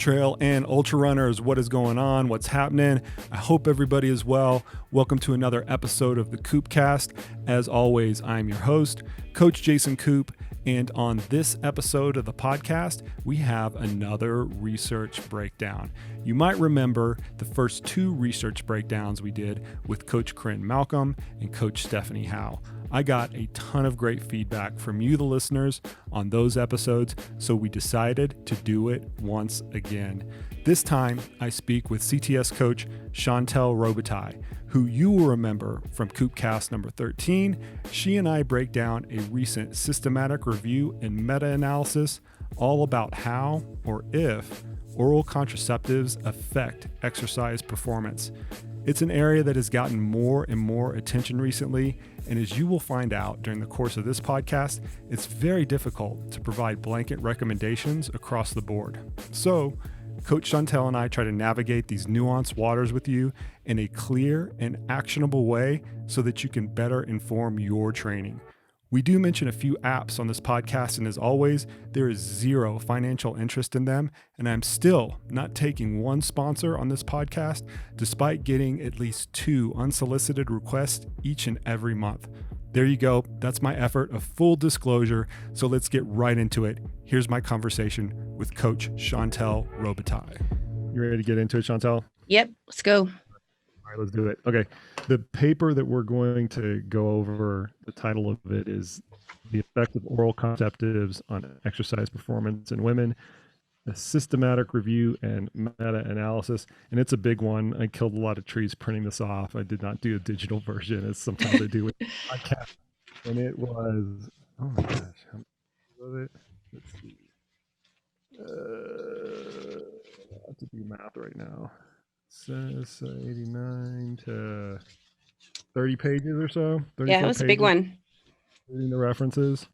Trail and ultra runners, what is going on? What's happening? I hope everybody is well. Welcome to another episode of the Koopcast. As always, I'm your host, Coach Jason Koop, and on this episode of the podcast, we have another research breakdown. You might remember the first two research breakdowns we did with Coach Corinne Malcolm and Coach Stephanie Howe. I got a ton of great feedback from you, the listeners, on those episodes, so we decided to do it once again. This time, I speak with CTS coach Chantelle Robitaille, who you will remember from Koopcast number 13. She and I break down a recent systematic review and meta-analysis all about how or if oral contraceptives affect exercise performance. It's an area that has gotten more and more attention recently, and as you will find out during the course of this podcast, it's very difficult to provide blanket recommendations across the board. So, Coach Chantelle and I try to navigate these nuanced waters with you in a clear and actionable way so that you can better inform your training. We do mention a few apps on this podcast, and as always, there is zero financial interest in them, and I'm still not taking one sponsor on this podcast, despite getting at least 2 unsolicited requests each and every month. There you go. That's my effort of full disclosure, so let's get right into it. Here's my conversation with Coach Chantelle Robitaille. You ready to get into it, Chantelle? Yep, let's go. All right, let's do it. Okay. The paper that we're going to go over, the title of it is The Effect of Oral Contraceptives on Exercise Performance in Women, a systematic review and meta-analysis. And it's a big one. I killed a lot of trees printing this off. I did not do a digital version, as sometimes I do with podcasts. And it was, oh my gosh, how much was it? Let's see. I have to do math right now. Says 89 to 30 pages or so. Yeah, it was a big one. Reading the references,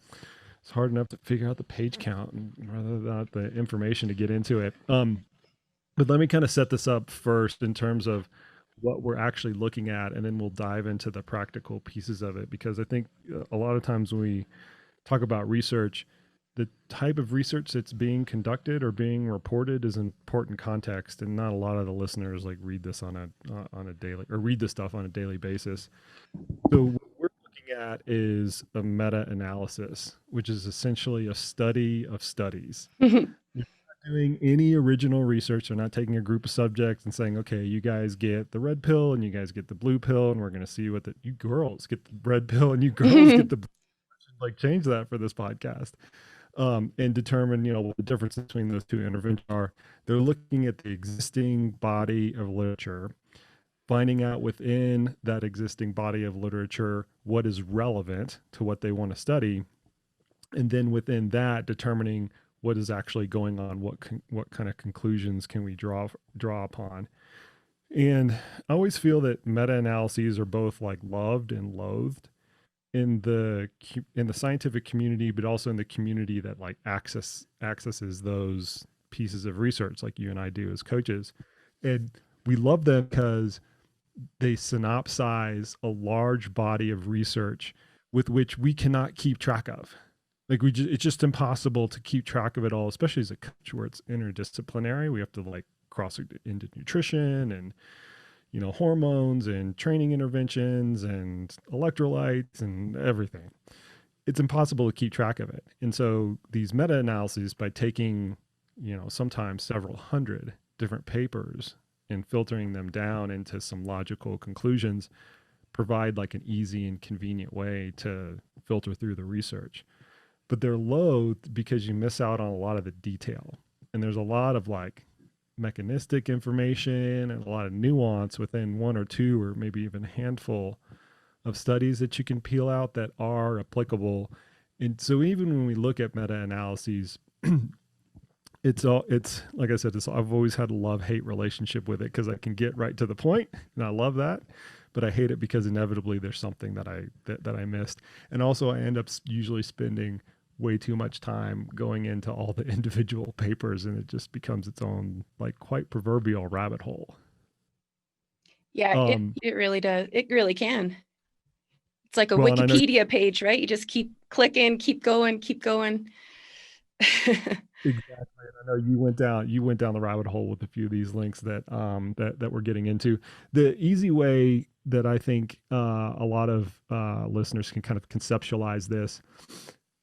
it's hard enough to figure out the page count and rather than the information to get into it. But let me kind of set this up first in terms of what we're actually looking at, and then we'll dive into the practical pieces of it, because I think a lot of times when we talk about research, the type of research that's being conducted or being reported is important context, and not a lot of the listeners like read this on a daily, or read this stuff on a daily basis. So what we're looking at is a meta-analysis, which is essentially a study of studies. You're not doing any original research. They're not taking a group of subjects and saying, okay, you guys get the red pill and you guys get the blue pill, and we're going to see what you girls get the red pill and you girls get the blue. Like change that for this podcast. And determine, what the difference between those two interventions are. They're looking at the existing body of literature, finding out within that existing body of literature what is relevant to what they want to study, and then within that determining what is actually going on, what kind of conclusions can we draw upon. And I always feel that meta-analyses are both like loved and loathed in the scientific community, but also in the community that like accesses those pieces of research like you and I do as coaches. And we love them because they synopsize a large body of research with which we cannot keep track of. Like it's just impossible to keep track of it all, especially as a coach where it's interdisciplinary. We have to like cross into nutrition and hormones and training interventions and electrolytes and everything. It's impossible to keep track of it. And so these meta-analyses, by taking, sometimes several hundred different papers and filtering them down into some logical conclusions, provide like an easy and convenient way to filter through the research. But they're loathed because you miss out on a lot of the detail. And there's a lot of like mechanistic information and a lot of nuance within one or two or maybe even a handful of studies that you can peel out that are applicable. And so even when we look at meta-analyses, it's like I said, I've always had a love-hate relationship with it because I can get right to the point, and I love that, but I hate it because inevitably there's something that I missed. And also I end up usually spending way too much time going into all the individual papers, and it just becomes its own like quite proverbial rabbit hole. Yeah, it really does. It really can. It's like a Wikipedia page, right? You just keep clicking, keep going. Exactly. And I know you went down the rabbit hole with a few of these links that we're getting into. The easy way that I think a lot of listeners can kind of conceptualize this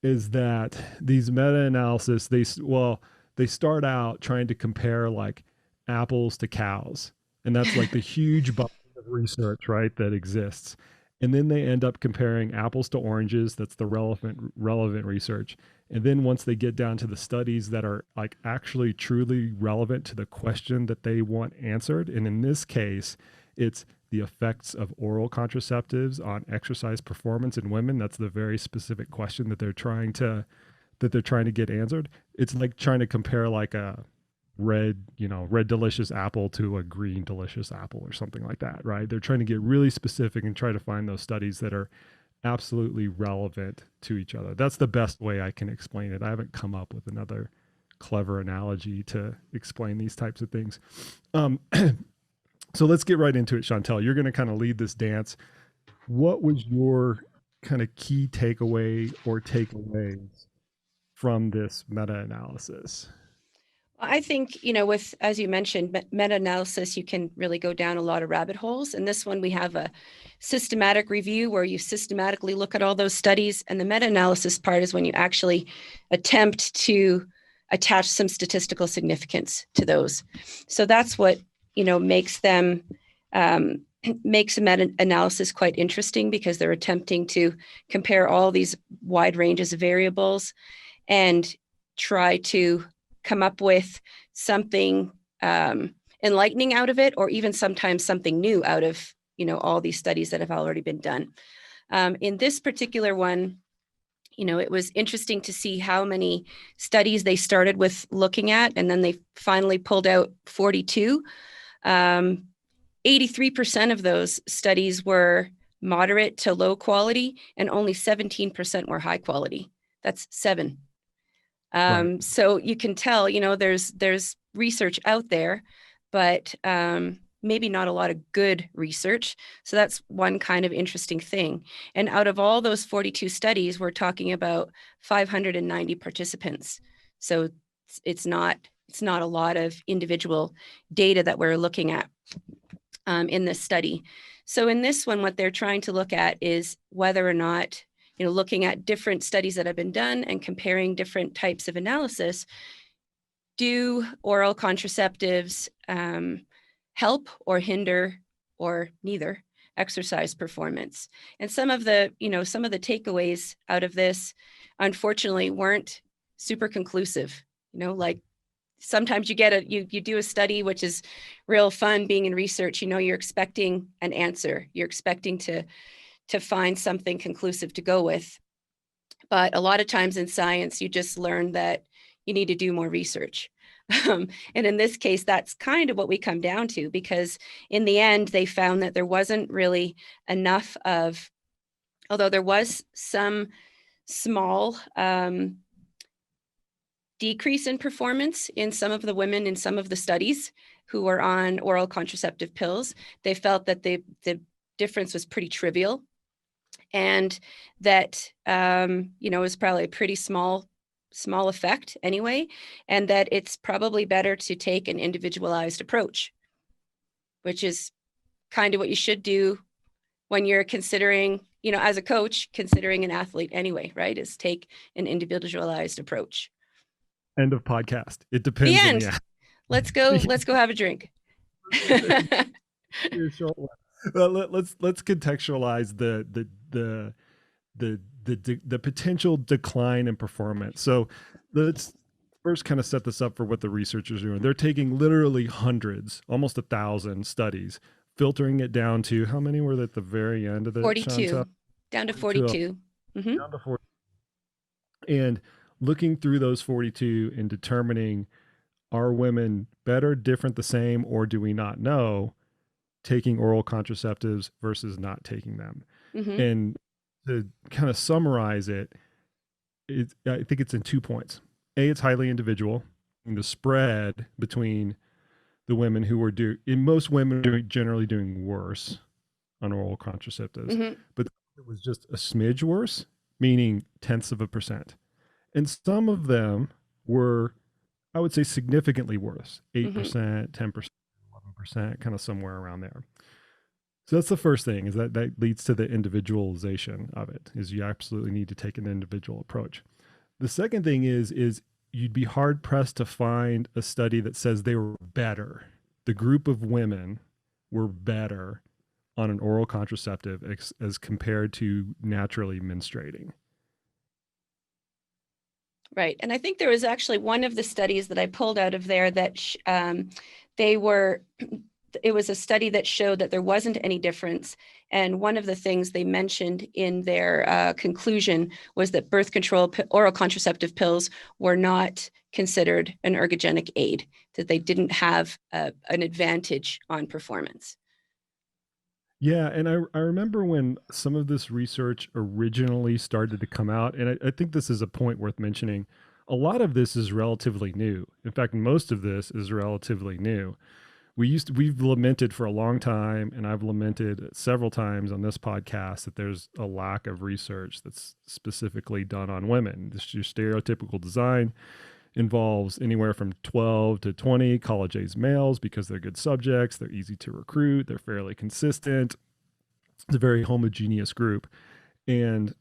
is that these meta-analysis they start out trying to compare like apples to cows, and that's like the huge body of research, right, that exists. And then they end up comparing apples to oranges. That's the relevant research. And then once they get down to the studies that are like actually truly relevant to the question that they want answered, and in this case it's the effects of oral contraceptives on exercise performance in women. That's the very specific question that they're trying to get answered. It's like trying to compare like a red delicious apple to a green delicious apple or something like that, right? They're trying to get really specific and try to find those studies that are absolutely relevant to each other. That's the best way I can explain it. I haven't come up with another clever analogy to explain these types of things. Um, so let's get right into it, Chantelle. You're going to kind of lead this dance. What was your kind of key takeaway or takeaways from this meta-analysis? I think, with, as you mentioned, meta-analysis, you can really go down a lot of rabbit holes. And this one, we have a systematic review where you systematically look at all those studies. And the meta-analysis part is when you actually attempt to attach some statistical significance to those. So that's what, makes them, makes a meta-analysis quite interesting, because they're attempting to compare all these wide ranges of variables and try to come up with something enlightening out of it, or even sometimes something new out of all these studies that have already been done. In this particular one, it was interesting to see how many studies they started with looking at, and then they finally pulled out 42. 83% of those studies were moderate to low quality, and only 17% were high quality. That's 7. Right. So you can tell, there's research out there, but maybe not a lot of good research. So that's one kind of interesting thing. And out of all those 42 studies, we're talking about 590 participants. So it's not a lot of individual data that we're looking at in this study. So in this one, what they're trying to look at is whether or not, looking at different studies that have been done and comparing different types of analysis, do oral contraceptives help or hinder, or neither, exercise performance? And some of the takeaways out of this, unfortunately, weren't super conclusive. Like sometimes you do a study, which is real fun being in research. You're expecting an answer. You're expecting to find something conclusive to go with. But a lot of times in science, you just learn that you need to do more research. And in this case, that's kind of what we come down to, because in the end, they found that there wasn't really enough of, although there was some small decrease in performance in some of the women in some of the studies who were on oral contraceptive pills, they felt that the difference was pretty trivial, and that it was probably a pretty small effect anyway, and that it's probably better to take an individualized approach, which is kind of what you should do when you're considering, as a coach, considering an athlete anyway, right? Is take an individualized approach. End of podcast. It The depends on end. the Let's go have a drink. short one. Well, let's contextualize the potential decline in performance. So let's first kind of set this up for what the researchers are doing. They're taking literally hundreds, almost 1,000 studies, filtering it down to how many were at the very end of it, 42. Chantal? Down to 42. 42. Mm-hmm. Down to 40. And looking through those 42 and determining, are women better, different, the same, or do we not know, taking oral contraceptives versus not taking them? Mm-hmm. And to kind of summarize it, I think it's in 2 points. A, it's highly individual. And the spread between the women who were most women are generally doing worse on oral contraceptives, Mm-hmm. but it was just a smidge worse, meaning tenths of a percent. And some of them were I would say significantly worse, Hmm. 8%, 10%, 11%, kind of somewhere around there. So that's the first thing, is that that leads to the individualization of it, is you absolutely need to take an individual approach. The second thing is you'd be hard pressed to find a study that says they were better. The group of women were better on an oral contraceptive as compared to naturally menstruating. Right. And I think there was actually one of the studies that I pulled out of there that they were, it was a study that showed that there wasn't any difference. And one of the things they mentioned in their conclusion was that birth control, oral contraceptive pills were not considered an ergogenic aid, that they didn't have an advantage on performance. Yeah, and I remember when some of this research originally started to come out, and I think this is a point worth mentioning. A lot of this is relatively new. In fact, most of this is relatively new. We've lamented for a long time, and I've lamented several times on this podcast, that there's a lack of research that's specifically done on women. This your stereotypical design involves anywhere from 12 to 20 college age males because they're good subjects, they're easy to recruit, they're fairly consistent. It's a very homogeneous group. And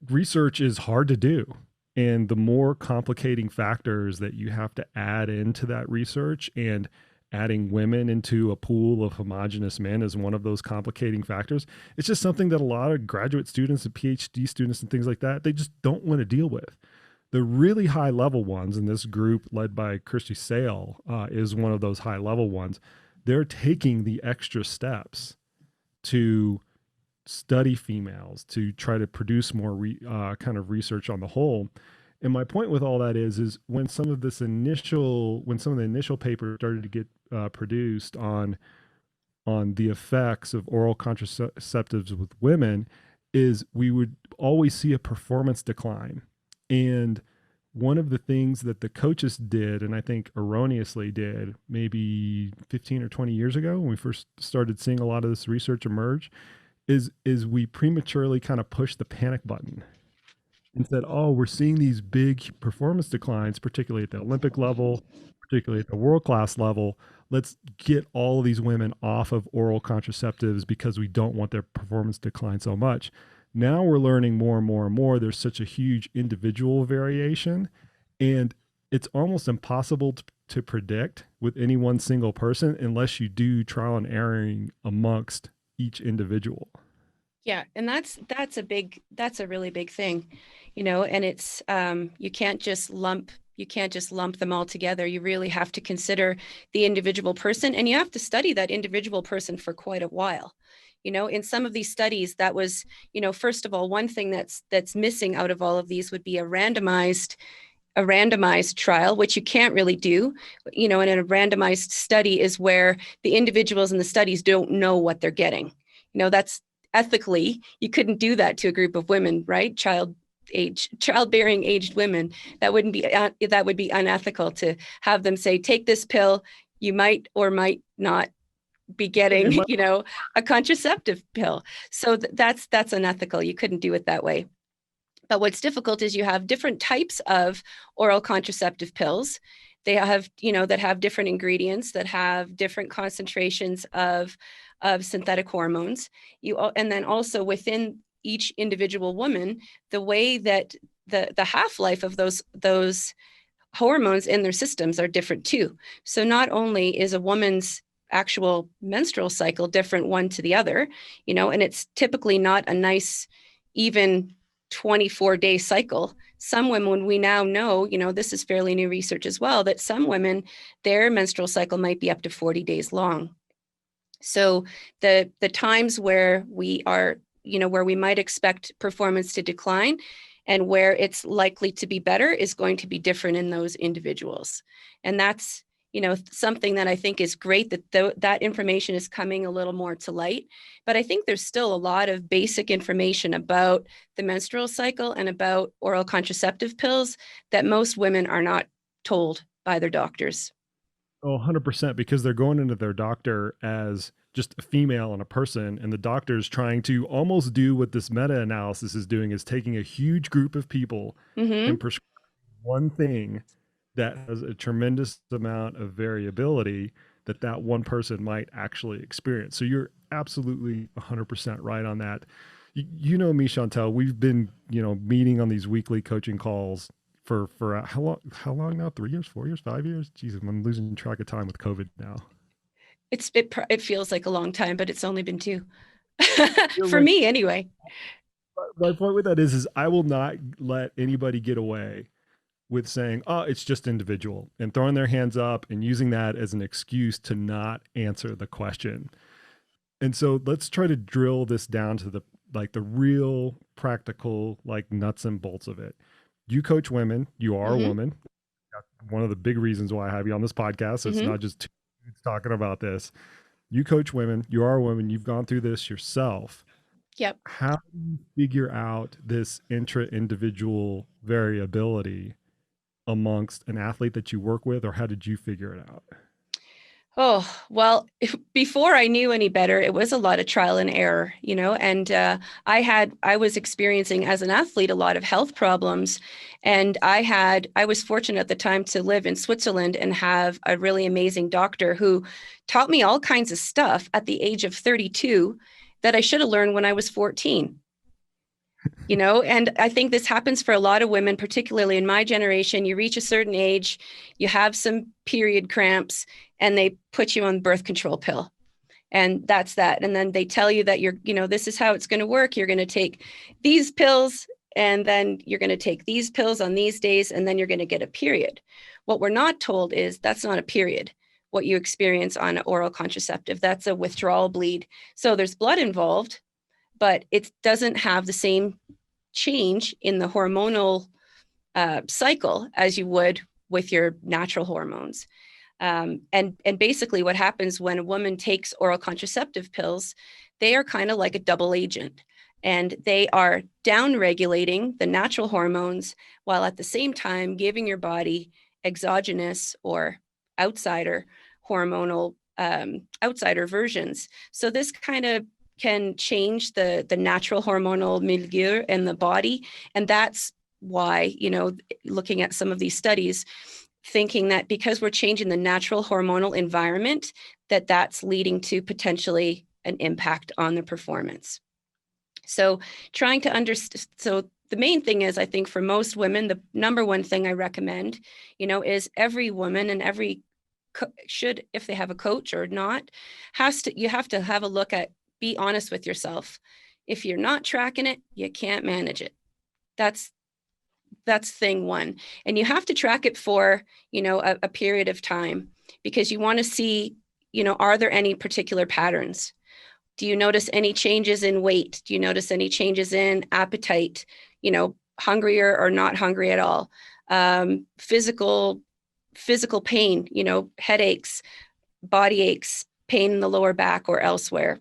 research is hard to do. And the more complicating factors that you have to add into that research, and adding women into a pool of homogenous men is one of those complicating factors. It's just something that a lot of graduate students and PhD students and things like that, they just don't want to deal with. The really high level ones, and this group led by Kirsty Sale is one of those high level ones. They're taking the extra steps to study females, to try to produce more kind of research on the whole. And my point with all that is when some of the initial papers started to get produced on the effects of oral contraceptives with women, is we would always see a performance decline. And one of the things that the coaches did, and I think erroneously did, maybe 15 or 20 years ago when we first started seeing a lot of this research emerge, is we prematurely kind of pushed the panic button and said, "Oh, we're seeing these big performance declines, particularly at the Olympic level, particularly at the world class level. Let's get all of these women off of oral contraceptives because we don't want their performance decline so much." Now we're learning more and more and more. There's such a huge individual variation, and it's almost impossible to predict with any one single person unless you do trial and erroring amongst each individual. Yeah, and that's a really big thing, you know, and it's you can't just lump them all together. You really have to consider the individual person, and you have to study that individual person for quite a while. You know, in some of these studies, that was, you know, first of all, one thing that's missing out of all of these would be a randomized trial, which you can't really do. You know, and in a randomized study is where the individuals in the studies don't know what they're getting. You know, that's ethically, you couldn't do that to a group of women, right? Childbearing aged women. That would be unethical to have them say, take this pill, you might or might not be It getting, might, you know, a contraceptive pill. So that's unethical. You couldn't do it that way. But what's difficult is you have different types of oral contraceptive pills. They have, you know, that have different ingredients, that have different concentrations of synthetic hormones. And then also within each individual woman, the way that the half-life of those hormones in their systems are different too. So not only is a woman's actual menstrual cycle different one to the other, you know, and it's typically not a nice, even 24-day cycle. Some women, we now know, you know, this is fairly new research as well, that some women, their menstrual cycle might be up to 40 days long. So the times where we are, you know, where we might expect performance to decline and where it's likely to be better is going to be different in those individuals. And that's, you know, something that I think is great that that information is coming a little more to light. But I think there's still a lot of basic information about the menstrual cycle and about oral contraceptive pills that most women are not told by their doctors. Oh, 100%, because they're going into their doctor as just a female and a person, and the doctor's trying to almost do what this meta-analysis is doing, is taking a huge group of people Mm-hmm. and prescribing one thing that has a tremendous amount of variability that that one person might actually experience. So you're absolutely 100% right on that. You know me, Chantel, we've been, meeting on these weekly coaching calls for how long now? 3 years, 4 years, 5 years? Jesus, I'm losing track of time with COVID now. It feels like a long time, but it's only been 2. Feels For like me anyway. my point with that is I will not let anybody get away with saying, "Oh, it's just individual," and throwing their hands up and using that as an excuse to not answer the question. And so let's try to drill this down to the real practical like nuts and bolts of it. You coach women, you are a Hmm. woman. That's one of the big reasons why I have you on this podcast. So it's Hmm. not just two dudes talking about this. You coach women, you are a woman, you've gone through this yourself. Yep. How do you figure out this intra individual variability amongst an athlete that you work with, or how did you figure it out? Oh, well, before I knew any better, it was a lot of trial and error, and I was experiencing as an athlete a lot of health problems. And I was fortunate at the time to live in Switzerland and have a really amazing doctor who taught me all kinds of stuff at the age of 32 that I should have learned when I was 14. And I think this happens for a lot of women, particularly in my generation. You reach a certain age, you have some period cramps, and they put you on birth control pill. And that's that. And then they tell you that this is how it's going to work. You're going to take these pills, and then you're going to take these pills on these days, and then you're going to get a period. What we're not told is that's not a period. What you experience on an oral contraceptive, that's a withdrawal bleed. So there's blood involved, but it doesn't have the same change in the hormonal cycle as you would with your natural hormones. And basically, what happens when a woman takes oral contraceptive pills, they are kind of like a double agent, and they are down regulating the natural hormones while at the same time giving your body exogenous or outsider hormonal outsider versions. So this kind of can change the natural hormonal milieu in the body. And that's why, looking at some of these studies, thinking that because we're changing the natural hormonal environment, that's leading to potentially an impact on the performance. So trying to understand, so the main thing is, I think for most women, the number one thing I recommend, is every woman and every should, if they have a coach or not, you have to have a look at, be honest with yourself. If you're not tracking it, you can't manage it. That's thing one. And you have to track it for, a period of time, because you want to see, are there any particular patterns? Do you notice any changes in weight? Do you notice any changes in appetite? Hungrier or not hungry at all? Physical pain, headaches, body aches, pain in the lower back or elsewhere,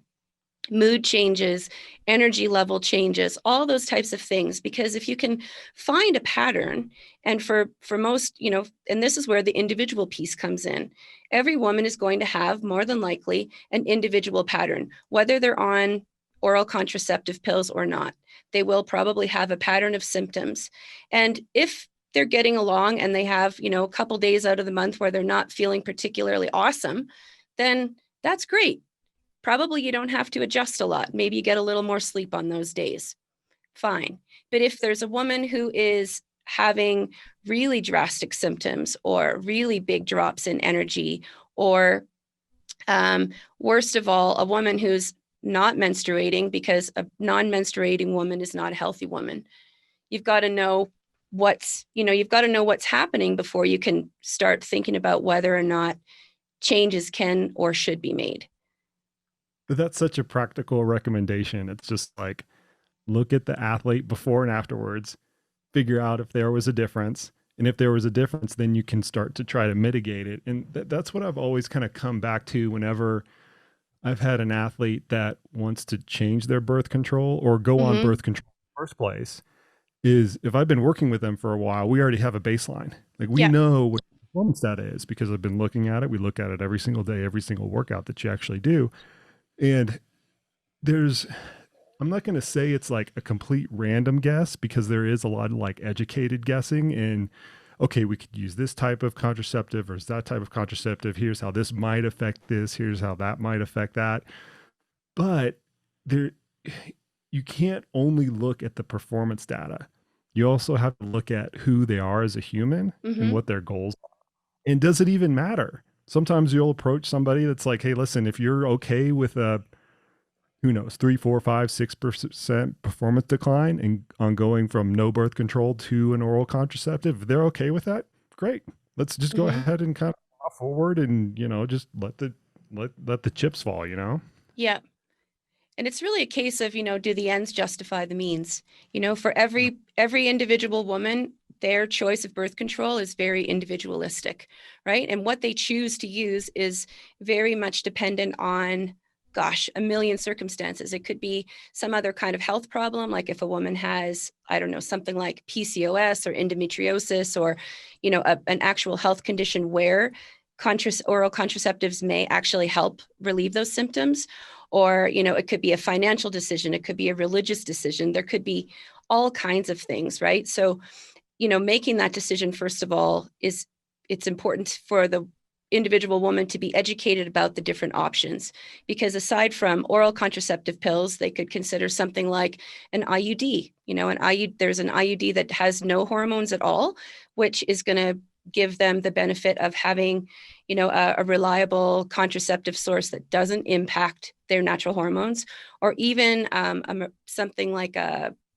mood changes, energy level changes, all those types of things. Because if you can find a pattern, and for most, and this is where the individual piece comes in, every woman is going to have more than likely an individual pattern, whether they're on oral contraceptive pills or not. They will probably have a pattern of symptoms. And if they're getting along and they have, a couple days out of the month where they're not feeling particularly awesome, then that's great. Probably you don't have to adjust a lot. Maybe you get a little more sleep on those days. Fine. But if there's a woman who is having really drastic symptoms or really big drops in energy, or worst of all, a woman who's not menstruating, because a non-menstruating woman is not a healthy woman. You've got to know you've got to know what's happening before you can start thinking about whether or not changes can or should be made. But that's such a practical recommendation. It's just like look at the athlete before and afterwards, figure out if there was a difference. And if there was a difference, then you can start to try to mitigate it. And that's what I've always kind of come back to whenever I've had an athlete that wants to change their birth control or go on Mm-hmm. birth control in the first place. Is if I've been working with them for a while, we already have a baseline. Like we Yeah. know what performance that is because I've been looking at it. We look at it every single day, every single workout that you actually do. And there's I'm not going to say it's like a complete random guess because there is a lot of like educated guessing. And okay, we could use this type of contraceptive versus that type of contraceptive. Here's how this might affect this. Here's how that might affect that. But there, you can't only look at the performance data. You also have to look at who they are as a human and Mm-hmm. what their goals are. And does it even matter? Sometimes you'll approach somebody that's like, hey, listen, if you're okay with a, who knows, 3, 4, 5, 6% performance decline and on going from no birth control to an oral contraceptive, if they're okay with that, great. Let's just go Mm-hmm. ahead and kind of move forward and, just let the chips fall, Yeah. And it's really a case of, do the ends justify the means? For every individual woman, their choice of birth control is very individualistic, right? And what they choose to use is very much dependent on, gosh, a million circumstances. It could be some other kind of health problem, like if a woman has, I don't know, something like PCOS or endometriosis, or, an actual health condition where oral contraceptives may actually help relieve those symptoms. Or, it could be a financial decision, it could be a religious decision, there could be all kinds of things, right? So, making that decision, first of all, it's important for the individual woman to be educated about the different options, because aside from oral contraceptive pills, they could consider something like an IUD. There's an IUD that has no hormones at all, which is going to give them the benefit of having, a reliable contraceptive source that doesn't impact their natural hormones. Or even something like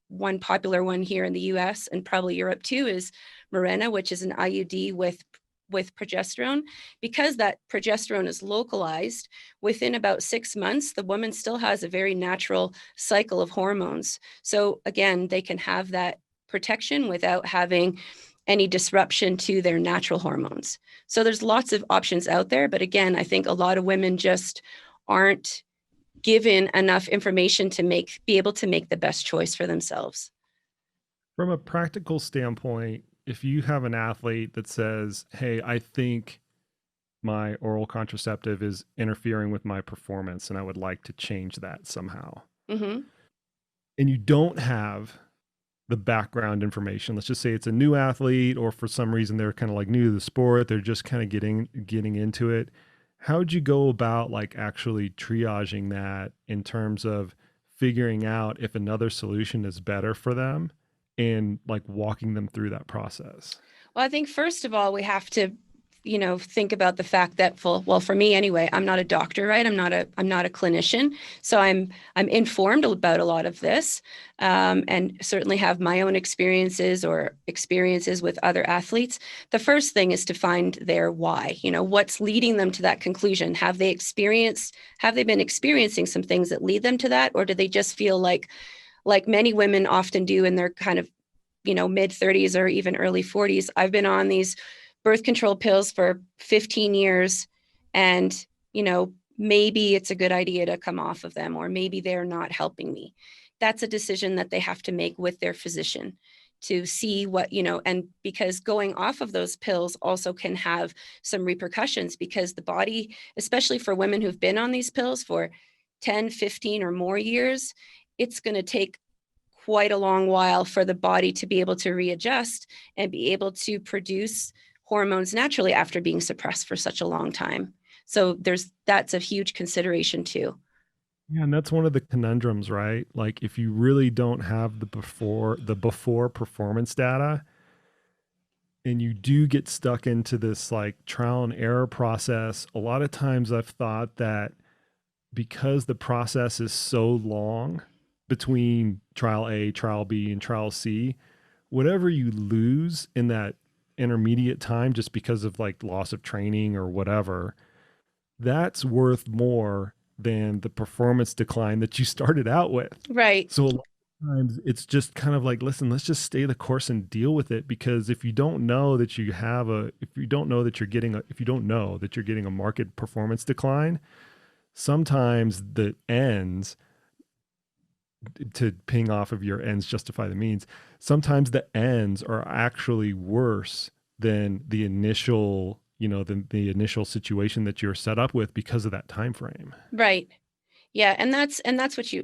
one popular one here in the US and probably Europe too is Mirena, which is an IUD with progesterone. Because that progesterone is localized, within about 6 months, the woman still has a very natural cycle of hormones. So again, they can have that protection without having any disruption to their natural hormones. So there's lots of options out there. But again, I think a lot of women just aren't given enough information to be able to make the best choice for themselves. From a practical standpoint, if you have an athlete that says, hey, I think my oral contraceptive is interfering with my performance and I would like to change that somehow, Mm-hmm. and you don't have the background information, let's just say it's a new athlete or for some reason they're kind of like new to the sport, they're just kind of getting into it, how would you go about like actually triaging that in terms of figuring out if another solution is better for them and like walking them through that process? Well, I think first of all, we have to, think about the fact that for me anyway, I'm not a doctor, right? I'm not a clinician, so I'm informed about a lot of this, and certainly have my own experiences or experiences with other athletes. The first thing is to find their why. What's leading them to that conclusion? Have they been experiencing some things that lead them to that, or do they just feel like many women often do in their kind of mid 30s or even early 40s. I've been on these birth control pills for 15 years, and maybe it's a good idea to come off of them, or maybe they're not helping me. That's a decision that they have to make with their physician to see what, and because going off of those pills also can have some repercussions, because the body, especially for women who've been on these pills for 10, 15 or more years, it's going to take quite a long while for the body to be able to readjust and be able to produce hormones naturally after being suppressed for such a long time. So that's a huge consideration too. Yeah, and that's one of the conundrums, right? Like if you really don't have the before performance data, and you do get stuck into this like trial and error process, a lot of times I've thought that because the process is so long between trial A, trial B, and trial C, whatever you lose in that intermediate time just because of like loss of training or whatever, that's worth more than the performance decline that you started out with. Right. So a lot of times it's just kind of like, listen, let's just stay the course and deal with it. Because if you don't know that you have a, if you don't know that you're getting a, if you don't know that you're getting a market performance decline, sometimes the ends, to ping off of your ends justify the means, sometimes the ends are actually worse than the initial, the initial situation that you're set up with because of that time frame. Right. Yeah, and that's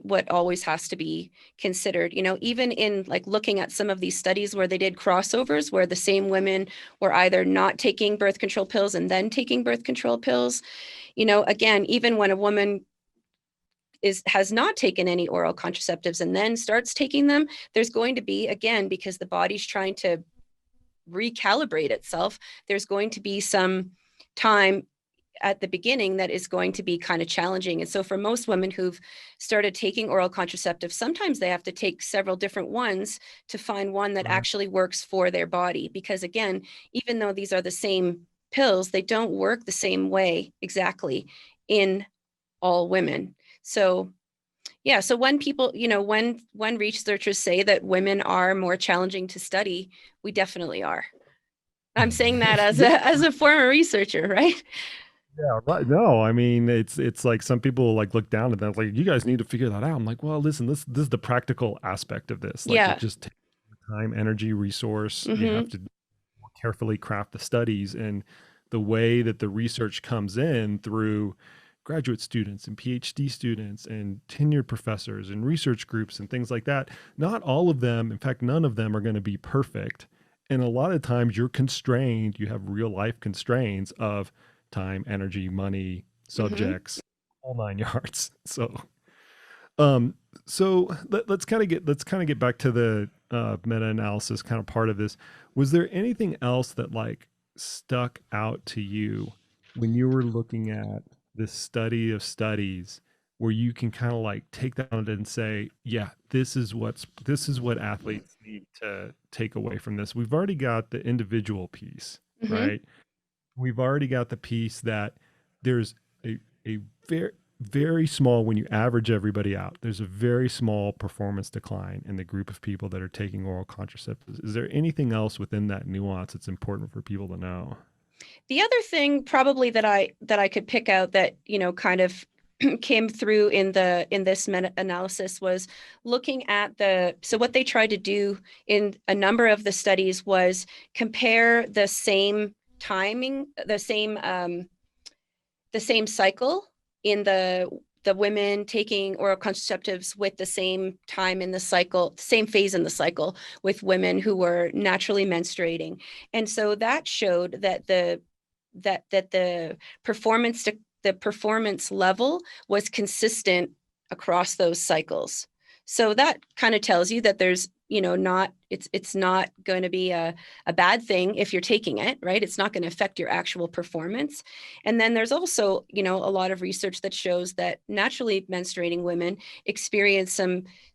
what always has to be considered. Even in like looking at some of these studies where they did crossovers where the same women were either not taking birth control pills and then taking birth control pills, again, even when a woman has not taken any oral contraceptives and then starts taking them, there's going to be, again, because the body's trying to recalibrate itself, there's going to be some time at the beginning that is going to be kind of challenging. And so for most women who've started taking oral contraceptives, sometimes they have to take several different ones to find one that Right. actually works for their body. Because again, even though these are the same pills, they don't work the same way exactly in all women. So yeah, so when people, when researchers say that women are more challenging to study, we definitely are. I'm saying that as Yeah. a former researcher, right? Yeah, right. No, I mean it's like some people like look down at that, like you guys need to figure that out. I'm like, well, listen, this is the practical aspect of this. Like it Yeah. just takes time, energy, resource. You have Mm-hmm. to carefully craft the studies, and the way that the research comes in through graduate students and PhD students and tenured professors and research groups and things like that. Not all of them, in fact, none of them are going to be perfect. And a lot of times you're constrained, you have real life constraints of time, energy, money, Mm-hmm. subjects, all nine yards. Um, so let's kind of get back to the meta-analysis kind of part of this. Was there anything else that like stuck out to you when you were looking at this study of studies where you can kind of like take that on and say, yeah, this is what athletes need to take away from this. We've already got the individual piece, Mm-hmm. right? We've already got the piece that there's a very very small, when you average everybody out, there's a very small performance decline in the group of people that are taking oral contraceptives. Is there anything else within that nuance that's important for people to know? The other thing probably that I could pick out that, kind of came through in this meta analysis was looking at so what they tried to do in a number of the studies was compare the same timing, the same cycle in the women taking oral contraceptives with the same time in the cycle, same phase in the cycle with women who were naturally menstruating. And so that showed that the the performance level was consistent across those cycles. So that kind of tells you that there's, not it's not going to be a bad thing if you're taking it, right? It's not going to affect your actual performance. And then there's also, a lot of research that shows that naturally menstruating women experience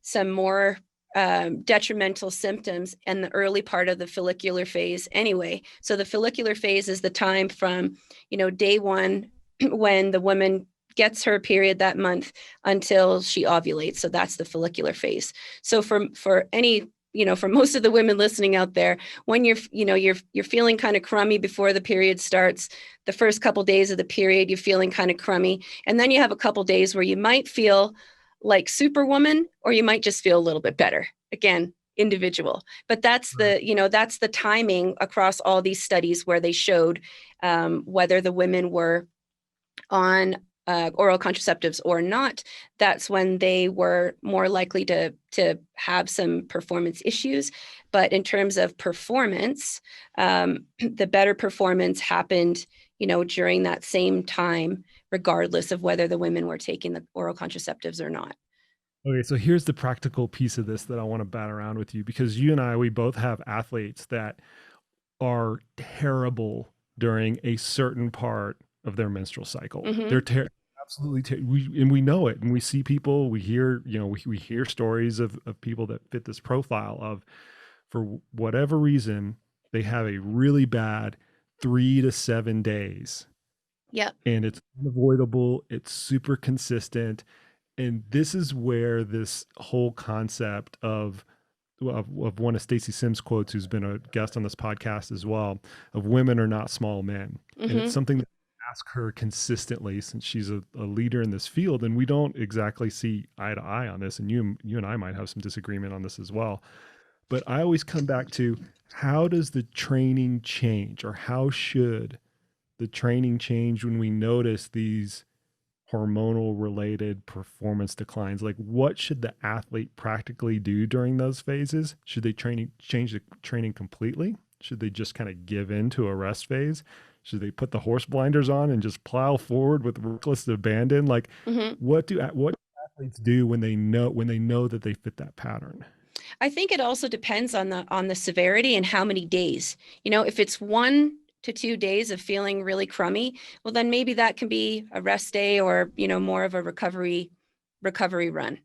some more detrimental symptoms in the early part of the follicular phase anyway. So the follicular phase is the time from, day one when the woman gets her period that month until she ovulates. So that's the follicular phase. So for any, for most of the women listening out there, when you're feeling kind of crummy before the period starts, the first couple days of the period you're feeling kind of crummy, and then you have a couple days where you might feel like superwoman, or you might just feel a little bit better. Again, individual. But Right. that's the timing across all these studies where they showed whether the women were on oral contraceptives or not. That's when they were more likely to have some performance issues. But in terms of performance, the better performance happened, during that same time, regardless of whether the women were taking the oral contraceptives or not. Okay, so here's the practical piece of this that I want to bat around with you, because you and I, we both have athletes that are terrible during a certain part of their menstrual cycle. Mm-hmm. Absolutely we know it, and we see people, we hear, we hear stories of people that fit this profile of, for whatever reason, they have a really bad 3 to 7 days, Yep. and it's unavoidable, it's super consistent. And this is where this whole concept of one of Stacey Sims' quotes, who's been a guest on this podcast as well, of women are not small men. And it's Mm-hmm. something that I ask her consistently, since she's a leader in this field, and we don't exactly see eye to eye on this. And you and I might have some disagreement on this as well. But I always come back to, how does the training change, or how should the training change when we notice these hormonal related performance declines, like what should the athlete practically do during those phases? Should they change the training completely? Should they just kind of give in to a rest phase? Should they put the horse blinders on and just plow forward with reckless abandon? Like Mhm. what athletes do when they know that they fit that pattern? I think it also depends on the severity and how many days. If it's 1 to 2 days of feeling really crummy, well, then maybe that can be a rest day or, more of a recovery run.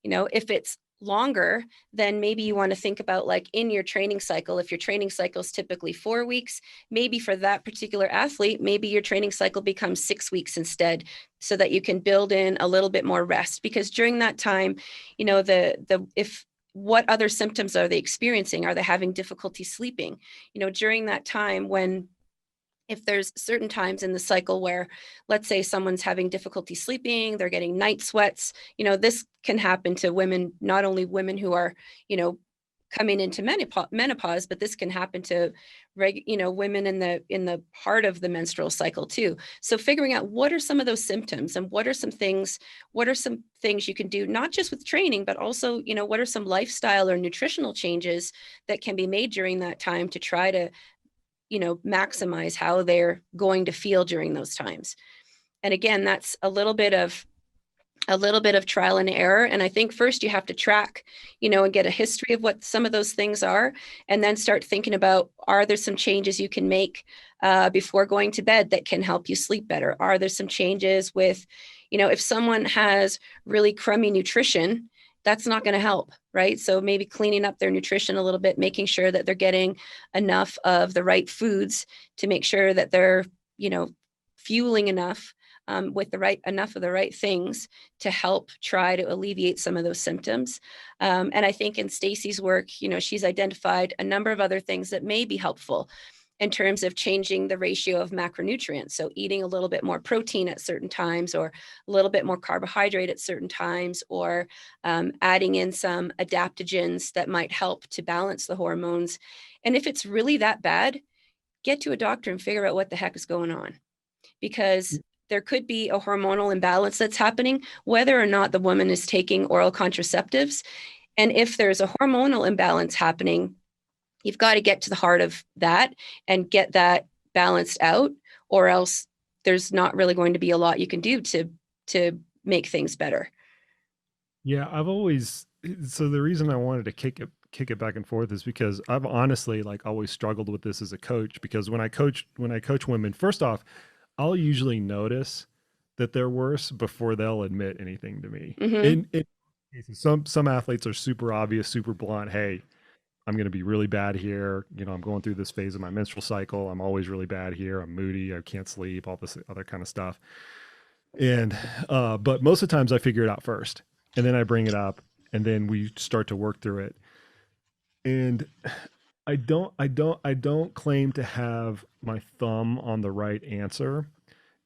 If it's longer, then maybe you want to think about, like, in your training cycle, if your training cycle is typically 4 weeks, maybe for that particular athlete, maybe your training cycle becomes 6 weeks instead, so that you can build in a little bit more rest. Because during that time, the if what other symptoms are they experiencing? Are they having difficulty sleeping? During that time, if there's certain times in the cycle where, let's say, someone's having difficulty sleeping, they're getting night sweats, this can happen to women, not only women who are, coming into menopause, but this can happen to women in the heart of the menstrual cycle too. So figuring out what are some of those symptoms, and what are some things you can do, not just with training, but also, what are some lifestyle or nutritional changes that can be made during that time to try to maximize how they're going to feel during those times. And again, that's a little bit of trial and error. And I think first you have to track, and get a history of what some of those things are, and then start thinking about, are there some changes you can make before going to bed that can help you sleep better? Are there some changes with, if someone has really crummy nutrition, that's not going to help, right? So maybe cleaning up their nutrition a little bit, making sure that they're getting enough of the right foods to make sure that they're, fueling enough, with enough of the right things to help try to alleviate some of those symptoms. And I think in Stacey's work, she's identified a number of other things that may be helpful in terms of changing the ratio of macronutrients. So eating a little bit more protein at certain times, or a little bit more carbohydrate at certain times, or adding in some adaptogens that might help to balance the hormones. And if it's really that bad, get to a doctor and figure out what the heck is going on, because there could be a hormonal imbalance that's happening, whether or not the woman is taking oral contraceptives. And if there's a hormonal imbalance happening, you've got to get to the heart of that and get that balanced out, or else there's not really going to be a lot you can do to make things better. Yeah, I've always so the reason I wanted to kick it back and forth is because I've honestly like always struggled with this as a coach, because when I coach women, first off, I'll usually notice that they're worse before they'll admit anything to me. Mm-hmm. In cases, some athletes are super obvious, super blunt. Hey, I'm going to be really bad here. I'm going through this phase of my menstrual cycle. I'm always really bad here. I'm moody. I can't sleep. All this other kind of stuff. And but most of the times I figure it out first, and then I bring it up, and then we start to work through it. And I don't claim to have my thumb on the right answer.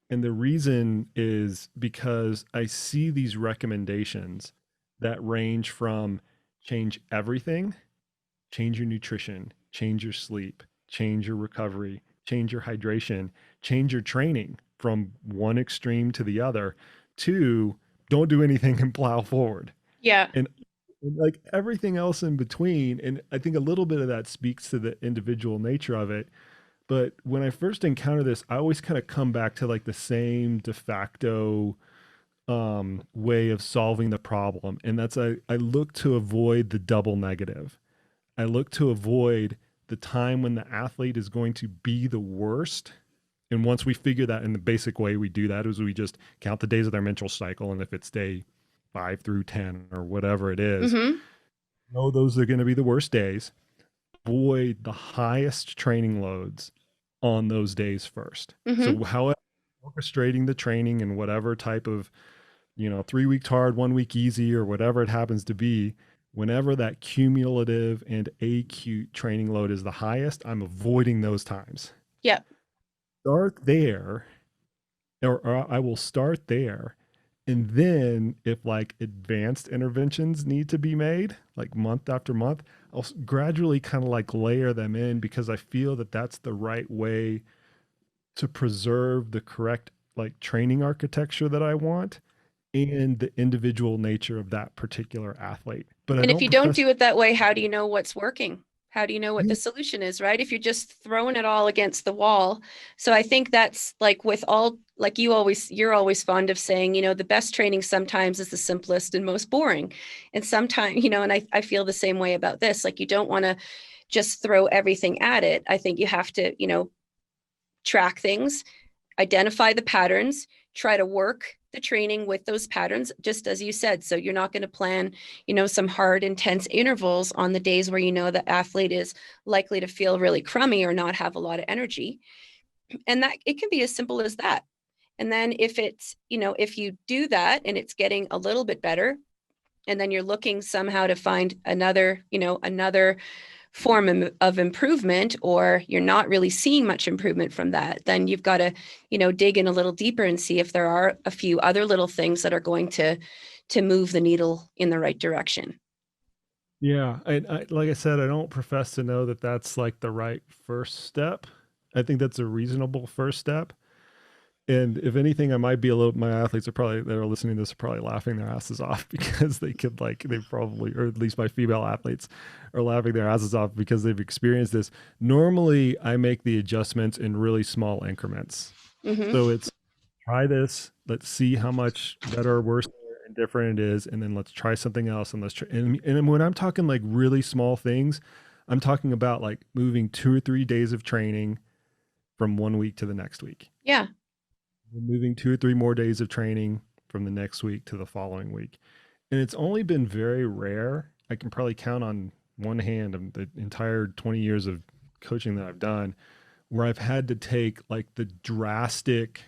And the reason is because I see these recommendations that range from change everything, change your nutrition, change your sleep, change your recovery, change your hydration, change your training, from one extreme to the other, to don't do anything and plow forward. Yeah. And like everything else in between. And I think a little bit of that speaks to the individual nature of it. But when I first encounter this, I always kind of come back to like the same de facto way of solving the problem. And that's I look to avoid the double negative. I look to avoid the time when the athlete is going to be the worst. And once we figure that, in the basic way we do that is we just count the days of their menstrual cycle. And if it's day 5 through 10 or whatever it is, Mm-hmm. know those are going to be the worst days. Avoid the highest training loads on those days first. Mm-hmm. So how orchestrating the training and whatever type of, 3 weeks hard, 1 week easy, or whatever it happens to be, whenever that cumulative and acute training load is the highest, I'm avoiding those times. Yeah. Start there, or I will start there. And then if like advanced interventions need to be made, like month after month, I'll gradually kind of like layer them in, because I feel that that's the right way to preserve the correct like training architecture that I want and the individual nature of that particular athlete. But I And if don't you don't profess. do it that way, how do you know what's working? How do you know what Yeah, the solution is, right? If you're just throwing it all against the wall. So I think that's like with all, like you're always fond of saying, the best training sometimes is the simplest and most boring. And sometimes, and I feel the same way about this. Like you don't want to just throw everything at it. I think you have to, track things, identify the patterns, try to work the training with those patterns, just as you said. So you're not going to plan, some hard, intense intervals on the days where the athlete is likely to feel really crummy or not have a lot of energy. And that it can be as simple as that. And then if it's, if you do that and it's getting a little bit better, and then you're looking somehow to find another form of improvement, or you're not really seeing much improvement from that, then you've got to, dig in a little deeper and see if there are a few other little things that are going to move the needle in the right direction. yeah. Like I said, I don't profess to know that that's like the right first step. I think that's a reasonable first step. And if anything, I might be a little. My athletes are probably that are listening to this are probably laughing their asses off because they probably, or at least my female athletes, are laughing their asses off because they've experienced this. Normally, I make the adjustments in really small increments. Mm-hmm. So it's try this. Let's see how much better or worse and different it is, and then let's try something else. And let's try. And when I'm talking like really small things, I'm talking about like moving 2 or 3 days of training from one week to the next week. Yeah. We're moving 2 or 3 more days of training from the next week to the following week. And it's only been very rare. I can probably count on one hand of the entire 20 years of coaching that I've done where I've had to take like the drastic,